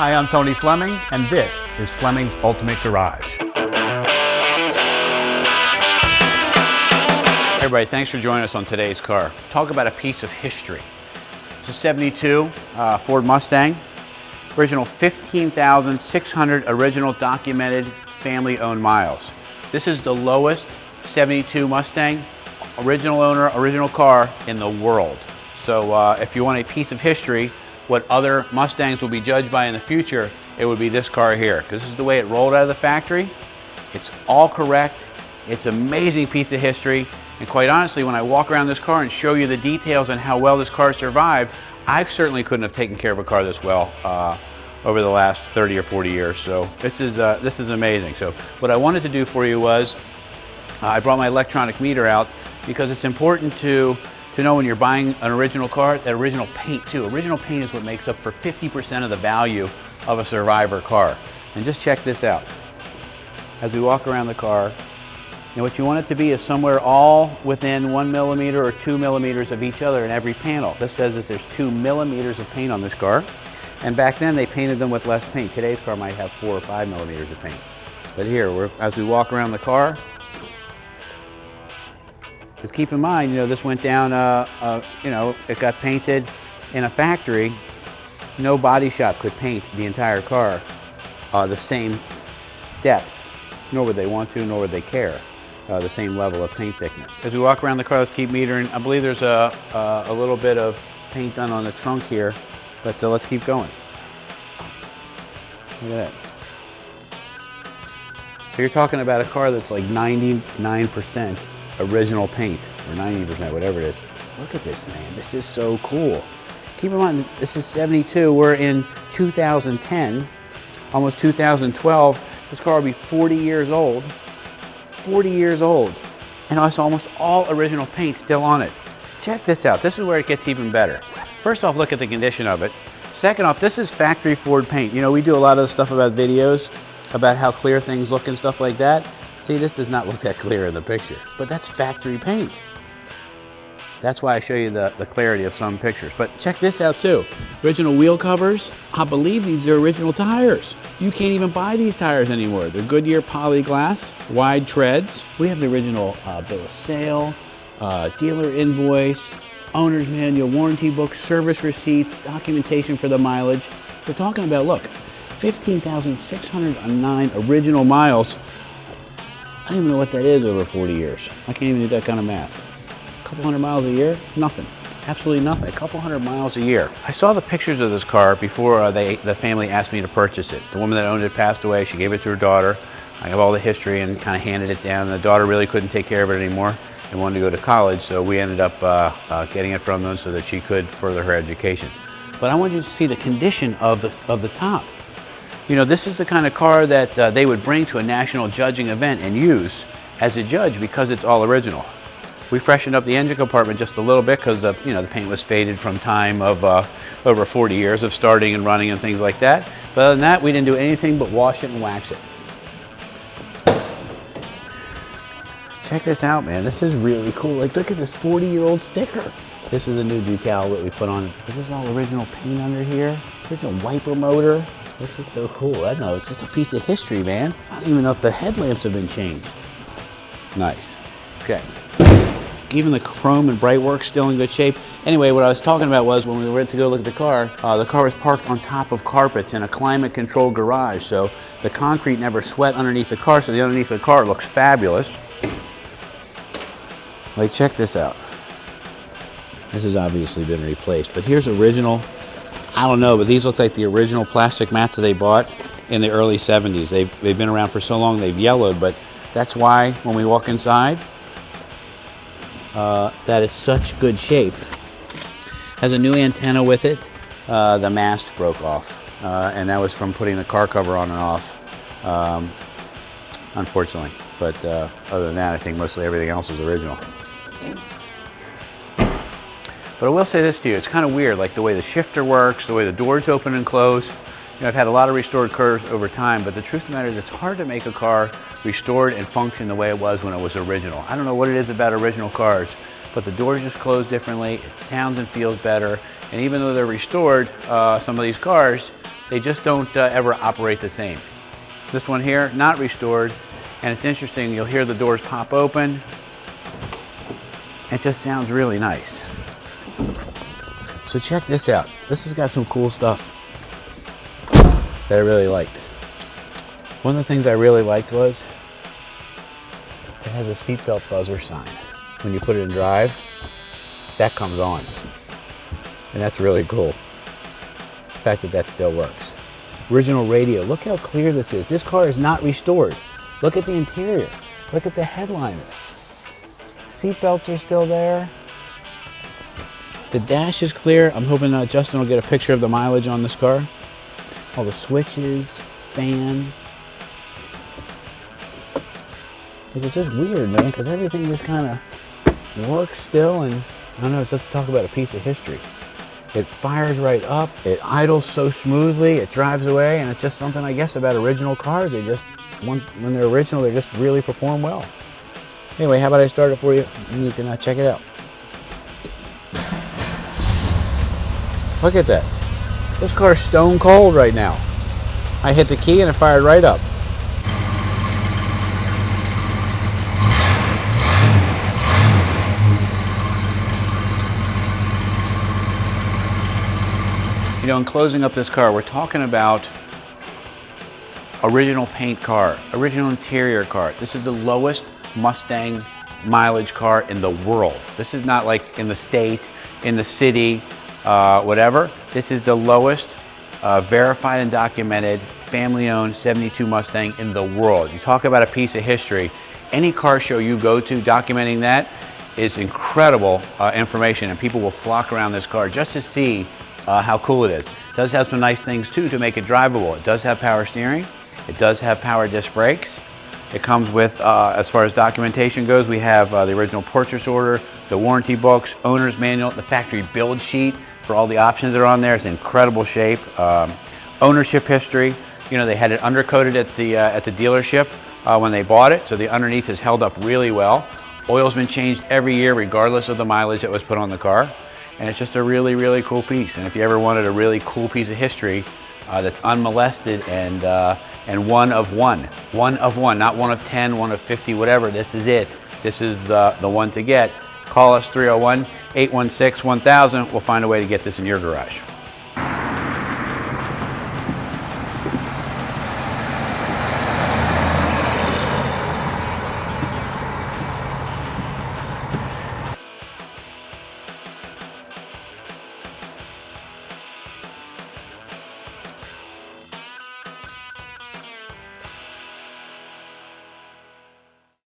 Hi, I'm Tony Fleming, and this is Fleming's Ultimate Garage. Hey everybody, thanks for joining us on today's car. Talk about a piece of history. It's a 72 Ford Mustang, original 15,600 original documented family-owned miles. This is the lowest 72 Mustang, original owner, original car in the world. So if you want a piece of history, what other Mustangs will be judged by in the future, it would be this car here. Because this is the way it rolled out of the factory. It's all correct. It's an amazing piece of history. And quite honestly, when I walk around this car and show you the details on how well this car survived, I certainly couldn't have taken care of a car this well over the last 30 or 40 years. So this is amazing. So what I wanted to do for you was, I brought my electronic meter out because it's important to know when you're buying an original car, that original paint too. Original paint is what makes up for 50% of the value of a survivor car. And just check this out. As we walk around the car, what you want it to be is somewhere all within 1 millimeter or 2 millimeters of each other in every panel. This says that there's 2 millimeters of paint on this car. And back then they painted them with less paint. Today's car might have 4 or 5 millimeters of paint. But here, as we walk around the car, just keep in mind, this went down, it got painted in a factory. No body shop could paint the entire car the same depth, nor would they want to, nor would they care, the same level of paint thickness. As we walk around the car, let's keep metering. I believe there's a little bit of paint done on the trunk here, but let's keep going. Look at that. So you're talking about a car that's like 99% original paint, or 90%, whatever it is. Look at this, man. This is so cool. Keep in mind, this is 72. We're in 2010, almost 2012. This car will be 40 years old. 40 years old. And it's almost all original paint still on it. Check this out. This is where it gets even better. First off, look at the condition of it. Second off, this is factory Ford paint. We do a lot of stuff about videos, about how clear things look and stuff like that. See, this does not look that clear in the picture, but that's factory paint. That's why I show you the clarity of some pictures. But check this out too. Original wheel covers. I believe these are original tires. You can't even buy these tires anymore. They're Goodyear Polyglas, wide treads. We have the original bill of sale, dealer invoice, owner's manual, warranty book, service receipts, documentation for the mileage. We're talking about, look, 15,609 original miles. I don't even know what that is over 40 years. I can't even do that kind of math. A couple hundred miles a year? Nothing. Absolutely nothing. A couple hundred miles a year. I saw the pictures of this car before the family asked me to purchase it. The woman that owned it passed away. She gave it to her daughter. I have all the history and kind of handed it down. The daughter really couldn't take care of it anymore and wanted to go to college, so we ended up getting it from them so that she could further her education. But I want you to see the condition of the top. This is the kind of car that they would bring to a national judging event and use as a judge because it's all original. We freshened up the engine compartment just a little bit because the paint was faded from time of over 40 years of starting and running and things like that. But other than that, we didn't do anything but wash it and wax it. Check this out, man. This is really cool. Like, look at this 40-year-old sticker. This is a new decal that we put on. This is all original paint under here. Original wiper motor. This is so cool. I know, it's just a piece of history, man. I don't even know if the headlamps have been changed. Nice. Okay. Even the chrome and bright work's still in good shape. Anyway, what I was talking about was when we went to go look at the car was parked on top of carpets in a climate-controlled garage, so the concrete never sweat underneath the car, so the underneath of the car looks fabulous. Like, check this out. This has obviously been replaced, but here's original. I don't know, but these look like the original plastic mats that they bought in the early 70s. They've been around for so long they've yellowed, but that's why when we walk inside, that it's such good shape. Has a new antenna with it. The mast broke off, and that was from putting the car cover on and off, unfortunately. But other than that, I think mostly everything else is original. But I will say this to you, it's kind of weird, like the way the shifter works, the way the doors open and close. I've had a lot of restored cars over time, but the truth of the matter is it's hard to make a car restored and function the way it was when it was original. I don't know what it is about original cars, but the doors just close differently, it sounds and feels better, and even though they're restored, some of these cars, They just don't ever operate the same. This one here, not restored, and it's interesting, you'll hear the doors pop open. It just sounds really nice. So check this out. This has got some cool stuff that I really liked. One of the things I really liked was it has a seatbelt buzzer sign. When you put it in drive, that comes on. And that's really cool. The fact that that still works. Original radio. Look how clear this is. This car is not restored. Look at the interior. Look at the headliner. Seatbelts are still there. The dash is clear. I'm hoping Justin will get a picture of the mileage on this car. All the switches, fan. It's just weird, man, because everything just kind of works still, and I don't know, it's just talk about a piece of history. It fires right up, it idles so smoothly, it drives away, and it's just something, I guess, about original cars. They just, when they're original, they just really perform well. Anyway, how about I start it for you, and you can check it out. Look at that. This car's stone cold right now. I hit the key and it fired right up. You know, in closing up this car, we're talking about original paint car, original interior car. This is the lowest Mustang mileage car in the world. This is not like in the state, in the city, whatever. This is the lowest verified and documented family-owned 72 Mustang in the world. You talk about a piece of history. Any car show you go to documenting that is incredible information, and people will flock around this car just to see how cool it is. It does have some nice things too to make it drivable. It does have power steering. It does have power disc brakes. It comes with, as far as documentation goes, we have the original purchase order, the warranty books, owner's manual, the factory build sheet for all the options that are on there. It's in incredible shape. Ownership history, you know, they had it undercoated at the dealership when they bought it, so the underneath has held up really well. Oil's been changed every year regardless of the mileage that was put on the car. And it's just a really, really cool piece. And if you ever wanted a really cool piece of history that's unmolested and one of one, not one of 10, one of 50, whatever, this is it. This is the one to get. Call us 301-816-1000. We'll find a way to get this in your garage.